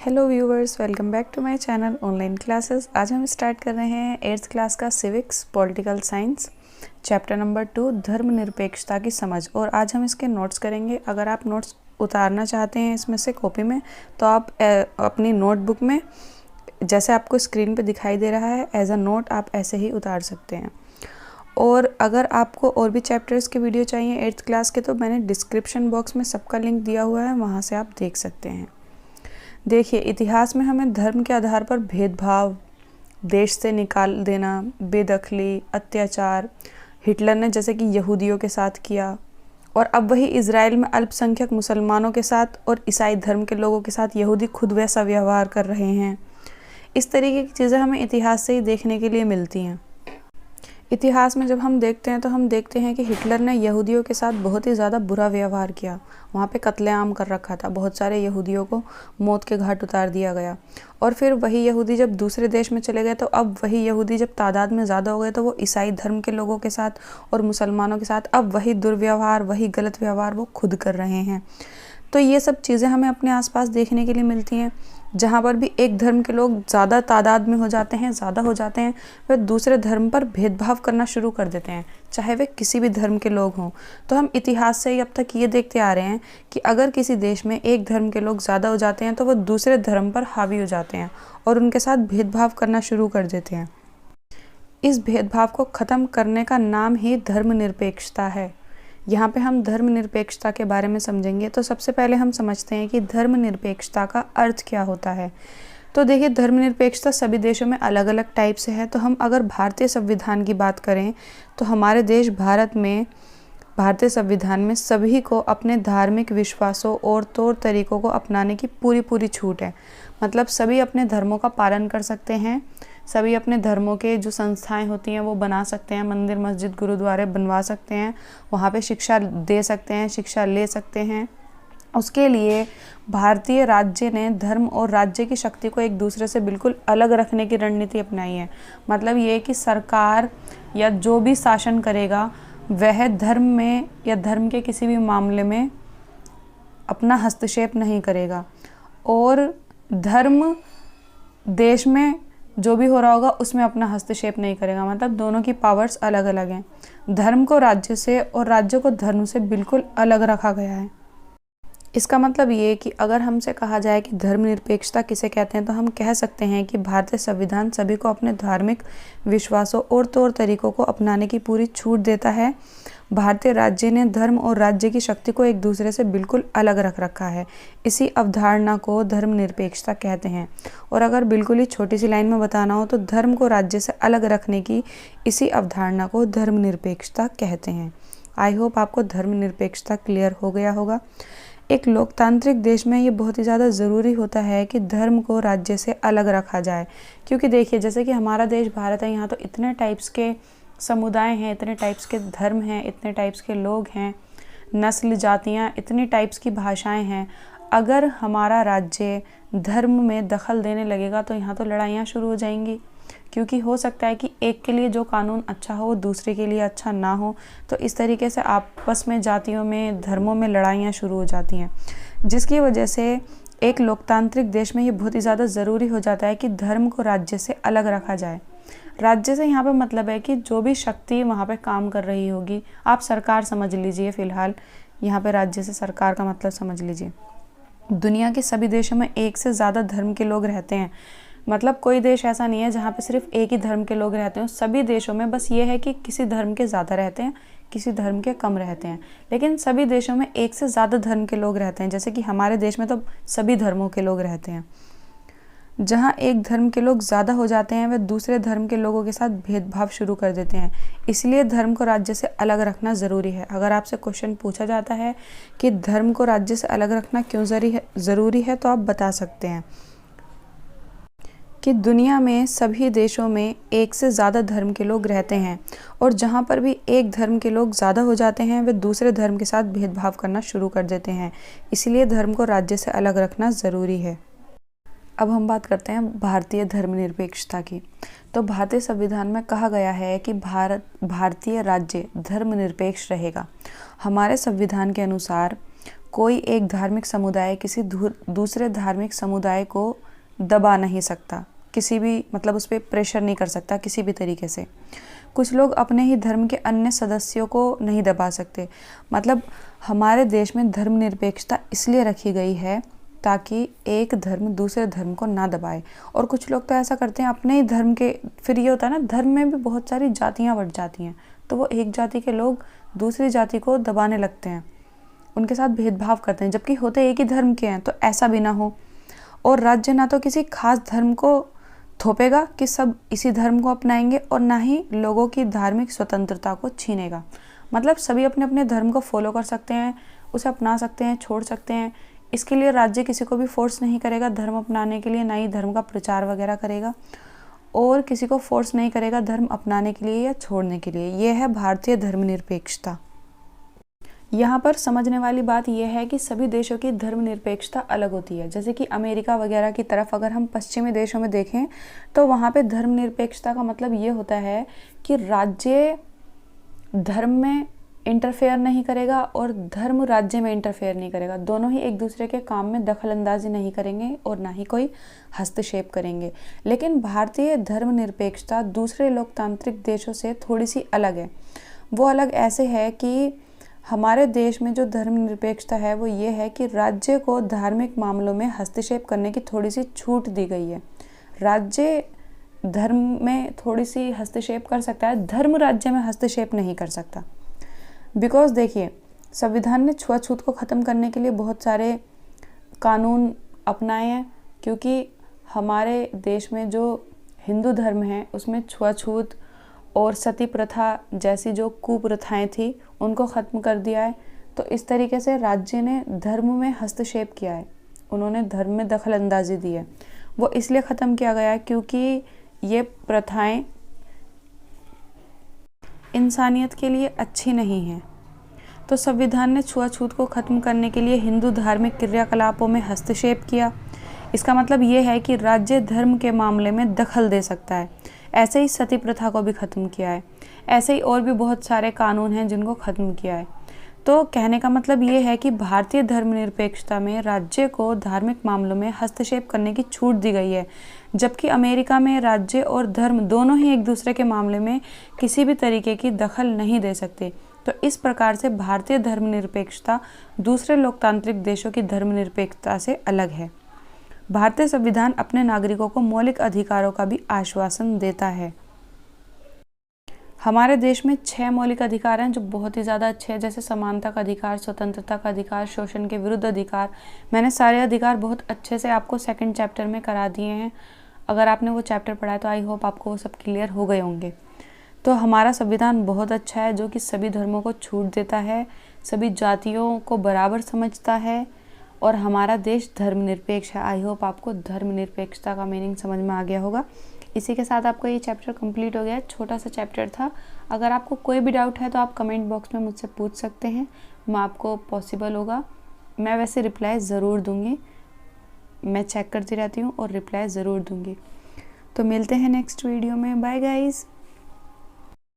Hello viewers, welcome back to my channel online classes. आज हम start कर रहे हैं 8th क्लास का civics political science chapter number 2 धर्मनिरपेक्षता की समझ। और आज हम इसके नोट्स करेंगे। अगर आप नोट्स उतारना चाहते हैं इसमें से कॉपी में, तो आप अपनी नोटबुक में जैसे आपको स्क्रीन पे दिखाई दे रहा है एज अ नोट आप ऐसे ही उतार सकते हैं। और अगर आपको और भी चैप्टर्स के वीडियो चाहिए 8th क्लास के, तो मैंने डिस्क्रिप्शन बॉक्स में सबका लिंक दिया हुआ है, वहाँ से आप देख सकते हैं। देखिए, इतिहास में हमें धर्म के आधार पर भेदभाव, देश से निकाल देना, बेदखली, अत्याचार हिटलर ने जैसे कि यहूदियों के साथ किया, और अब वही इजराइल में अल्पसंख्यक मुसलमानों के साथ और ईसाई धर्म के लोगों के साथ यहूदी खुद वैसा व्यवहार कर रहे हैं। इस तरीके की चीज़ें हमें इतिहास से ही देखने के लिए मिलती हैं। इतिहास में जब हम देखते हैं तो हम देखते हैं कि हिटलर ने यहूदियों के साथ बहुत ही ज़्यादा बुरा व्यवहार किया। वहाँ पे कत्लेआम कर रखा था, बहुत सारे यहूदियों को मौत के घाट उतार दिया गया। और फिर वही यहूदी जब दूसरे देश में चले गए, तो अब वही यहूदी जब तादाद में ज़्यादा हो गए, तो वो ईसाई धर्म के लोगों के साथ और मुसलमानों के साथ अब वही दुर्व्यवहार, वही गलत व्यवहार वो खुद कर रहे हैं। तो ये सब चीज़ें हमें अपने आसपास देखने के लिए मिलती हैं। जहाँ पर भी एक धर्म के लोग ज़्यादा तादाद में हो जाते हैं, ज़्यादा हो जाते हैं, वे दूसरे धर्म पर भेदभाव करना शुरू कर देते हैं, चाहे वे किसी भी धर्म के लोग हों। तो हम इतिहास से ही अब तक ये देखते आ रहे हैं कि अगर किसी देश में एक धर्म के लोग ज़्यादा हो जाते हैं, तो वो दूसरे धर्म पर हावी हो जाते हैं और उनके साथ भेदभाव करना शुरू कर देते हैं। इस भेदभाव को ख़त्म करने का नाम ही धर्मनिरपेक्षता है। यहाँ पे हम धर्मनिरपेक्षता के बारे में समझेंगे। तो सबसे पहले हम समझते हैं कि धर्मनिरपेक्षता का अर्थ क्या होता है। तो देखिए, धर्मनिरपेक्षता सभी देशों में अलग अलग टाइप से है। तो हम अगर भारतीय संविधान की बात करें, तो हमारे देश भारत में भारतीय संविधान में सभी को अपने धार्मिक विश्वासों और तौर तरीकों को अपनाने की पूरी छूट है। मतलब सभी अपने धर्मों का पालन कर सकते हैं, सभी अपने धर्मों के जो संस्थाएं होती हैं वो बना सकते हैं, मंदिर मस्जिद गुरुद्वारे बनवा सकते हैं, वहाँ पे शिक्षा दे सकते हैं, शिक्षा ले सकते हैं। उसके लिए भारतीय राज्य ने धर्म और राज्य की शक्ति को एक दूसरे से बिल्कुल अलग रखने की रणनीति अपनाई है। मतलब ये कि सरकार या जो भी शासन करेगा वह धर्म में या धर्म के किसी भी मामले में अपना हस्तक्षेप नहीं करेगा, और धर्म देश में जो भी हो रहा होगा उसमें अपना हस्तक्षेप नहीं करेगा। मतलब दोनों की पावर्स अलग अलग हैं। धर्म को राज्य से और राज्य को धर्म से बिल्कुल अलग रखा गया है। इसका मतलब ये कि अगर हमसे कहा जाए कि धर्मनिरपेक्षता किसे कहते हैं, तो हम कह सकते हैं कि भारतीय संविधान सभी को अपने धार्मिक विश्वासों और तौर तरीकों को अपनाने की पूरी छूट देता है। भारतीय राज्य ने धर्म और राज्य की शक्ति को एक दूसरे से बिल्कुल अलग रख रखा है। इसी अवधारणा को धर्मनिरपेक्षता कहते हैं। और अगर बिल्कुल ही छोटी सी लाइन में बताना हो, तो धर्म को राज्य से अलग रखने की इसी अवधारणा को धर्मनिरपेक्षता कहते हैं। आई होप आपको धर्मनिरपेक्षता क्लियर हो गया होगा। एक लोकतांत्रिक देश में ये बहुत ही ज़्यादा ज़रूरी होता है कि धर्म को राज्य से अलग रखा जाए। क्योंकि देखिए, जैसे कि हमारा देश भारत है, यहाँ तो इतने टाइप्स के समुदाय हैं, इतने टाइप्स के धर्म हैं, इतने टाइप्स के लोग हैं, नस्ल जातियाँ, इतनी टाइप्स की भाषाएं हैं। अगर हमारा राज्य धर्म में दखल देने लगेगा तो यहाँ तो लड़ाइयाँ शुरू हो जाएंगी। क्योंकि हो सकता है कि एक के लिए जो कानून अच्छा हो वो दूसरे के लिए अच्छा ना हो। तो इस तरीके से आपस में जातियों में, धर्मों में लड़ाइयाँ शुरू हो जाती हैं, जिसकी वजह से एक लोकतांत्रिक देश में ये बहुत ही ज़्यादा ज़रूरी हो जाता है कि धर्म को राज्य से अलग रखा जाए। राज्य से यहाँ पे मतलब है कि जो भी शक्ति वहाँ पे काम कर रही होगी, आप सरकार समझ लीजिए, फ़िलहाल यहाँ पे राज्य से सरकार का मतलब समझ लीजिए। दुनिया के सभी देशों में एक से ज़्यादा धर्म के लोग रहते हैं। मतलब कोई देश ऐसा नहीं है जहाँ पे सिर्फ एक ही धर्म के लोग रहते हैं। सभी देशों में बस ये है कि किसी धर्म के ज़्यादा रहते हैं, किसी धर्म के कम रहते हैं, लेकिन सभी देशों में एक से ज़्यादा धर्म के लोग रहते हैं। जैसे कि हमारे देश में तो सभी धर्मों के लोग रहते हैं। जहाँ एक धर्म के लोग ज़्यादा हो जाते हैं, वे दूसरे धर्म के लोगों के साथ भेदभाव शुरू कर देते हैं। इसलिए धर्म को राज्य से अलग रखना ज़रूरी है। अगर आपसे क्वेश्चन पूछा जाता है कि धर्म को राज्य से अलग रखना क्यों ज़रूरी है, तो आप बता सकते हैं कि दुनिया में सभी देशों में एक से ज़्यादा धर्म के लोग रहते हैं, और जहाँ पर भी एक धर्म के लोग ज़्यादा हो जाते हैं, वे दूसरे धर्म के साथ भेदभाव करना शुरू कर देते हैं। इसलिए धर्म को राज्य से अलग रखना ज़रूरी है। अब हम बात करते हैं भारतीय धर्मनिरपेक्षता की। तो भारतीय संविधान में कहा गया है कि भारतीय राज्य धर्मनिरपेक्ष रहेगा। हमारे संविधान के अनुसार कोई एक धार्मिक समुदाय किसी दूसरे धार्मिक समुदाय को दबा नहीं सकता, किसी भी मतलब उस पर प्रेशर नहीं कर सकता किसी भी तरीके से। कुछ लोग अपने ही धर्म के अन्य सदस्यों को नहीं दबा सकते। मतलब हमारे देश में धर्मनिरपेक्षता इसलिए रखी गई है ताकि एक धर्म दूसरे धर्म को ना दबाए। और कुछ लोग तो ऐसा करते हैं अपने ही धर्म के, फिर ये होता है ना, धर्म में भी बहुत सारी जातियाँ बढ़ जाती हैं, तो वो एक जाति के लोग दूसरी जाति को दबाने लगते हैं, उनके साथ भेदभाव करते हैं, जबकि होते एक ही धर्म के हैं। तो ऐसा भी ना हो। और राज्य ना तो किसी खास धर्म को थोपेगा कि सब इसी धर्म को अपनाएंगे, और ना ही लोगों की धार्मिक स्वतंत्रता को छीनेगा। मतलब सभी अपने अपने धर्म को फॉलो कर सकते हैं, उसे अपना सकते हैं, छोड़ सकते हैं। इसके लिए राज्य किसी को भी फोर्स नहीं करेगा धर्म अपनाने के लिए, ना ही धर्म का प्रचार वगैरह करेगा, और किसी को फोर्स नहीं करेगा धर्म अपनाने के लिए या छोड़ने के लिए। यह है भारतीय धर्मनिरपेक्षता। यहाँ पर समझने वाली बात यह है कि सभी देशों की धर्मनिरपेक्षता अलग होती है। जैसे कि अमेरिका वगैरह की तरफ अगर हम पश्चिमी देशों में देखें तो वहाँ पे धर्मनिरपेक्षता का मतलब ये होता है कि राज्य धर्म में इंटरफेयर नहीं करेगा और धर्म राज्य में इंटरफेयर नहीं करेगा। दोनों ही एक दूसरे के काम में दखल अंदाजी नहीं करेंगे और ना ही कोई हस्तक्षेप करेंगे। लेकिन भारतीय धर्मनिरपेक्षता दूसरे लोकतांत्रिक देशों से थोड़ी सी अलग है। वो अलग ऐसे है कि हमारे देश में जो धर्मनिरपेक्षता है वो ये है कि राज्य को धार्मिक मामलों में हस्तक्षेप करने की थोड़ी सी छूट दी गई है। राज्य धर्म में थोड़ी सी हस्तक्षेप कर सकता है, धर्म राज्य में हस्तक्षेप नहीं कर सकता। बिकॉज देखिए, संविधान ने छुआछूत को ख़त्म करने के लिए बहुत सारे कानून अपनाए हैं, क्योंकि हमारे देश में जो हिंदू धर्म है उसमें छुआछूत और सती प्रथा जैसी जो कुप्रथाएं थी उनको ख़त्म कर दिया है। तो इस तरीके से राज्य ने धर्म में हस्तक्षेप किया है, उन्होंने धर्म में दखल अंदाजी दी है। वो इसलिए ख़त्म किया गया है क्योंकि ये प्रथाएं इंसानियत के लिए अच्छी नहीं हैं। तो संविधान ने छुआछूत को ख़त्म करने के लिए हिंदू धार्मिक क्रियाकलापों में हस्तक्षेप किया। इसका मतलब ये है कि राज्य धर्म के मामले में दखल दे सकता है। ऐसे ही सती प्रथा को भी ख़त्म किया है। ऐसे ही और भी बहुत सारे कानून हैं जिनको ख़त्म किया है। तो कहने का मतलब ये है कि भारतीय धर्मनिरपेक्षता में राज्य को धार्मिक मामलों में हस्तक्षेप करने की छूट दी गई है, जबकि अमेरिका में राज्य और धर्म दोनों ही एक दूसरे के मामले में किसी भी तरीके की दखल नहीं दे सकते। तो इस प्रकार से भारतीय धर्मनिरपेक्षता दूसरे लोकतांत्रिक देशों की धर्मनिरपेक्षता से अलग है। भारतीय संविधान अपने नागरिकों को मौलिक अधिकारों का भी आश्वासन देता है। हमारे देश में 6 मौलिक अधिकार हैं जो बहुत ही ज़्यादा अच्छे हैं, जैसे समानता का अधिकार, स्वतंत्रता का अधिकार, शोषण के विरुद्ध अधिकार। मैंने सारे अधिकार बहुत अच्छे से आपको सेकंड चैप्टर में करा दिए हैं। अगर आपने वो चैप्टर पढ़ा है तो आई होप आपको वो सब क्लियर हो गए होंगे। तो हमारा संविधान बहुत अच्छा है जो कि सभी धर्मों को छूट देता है, सभी जातियों को बराबर समझता है, और हमारा देश धर्मनिरपेक्ष है। आई होप आपको धर्मनिरपेक्षता का मीनिंग समझ में आ गया होगा। इसी के साथ आपका ये चैप्टर कंप्लीट हो गया। छोटा सा चैप्टर था। अगर आपको कोई भी डाउट है तो आप कमेंट बॉक्स में मुझसे पूछ सकते हैं, मैं आपको पॉसिबल होगा मैं वैसे रिप्लाई ज़रूर दूँगी। मैं चेक करती रहती हूँ और रिप्लाई ज़रूर दूँगी। तो मिलते हैं नेक्स्ट वीडियो में। Bye guys.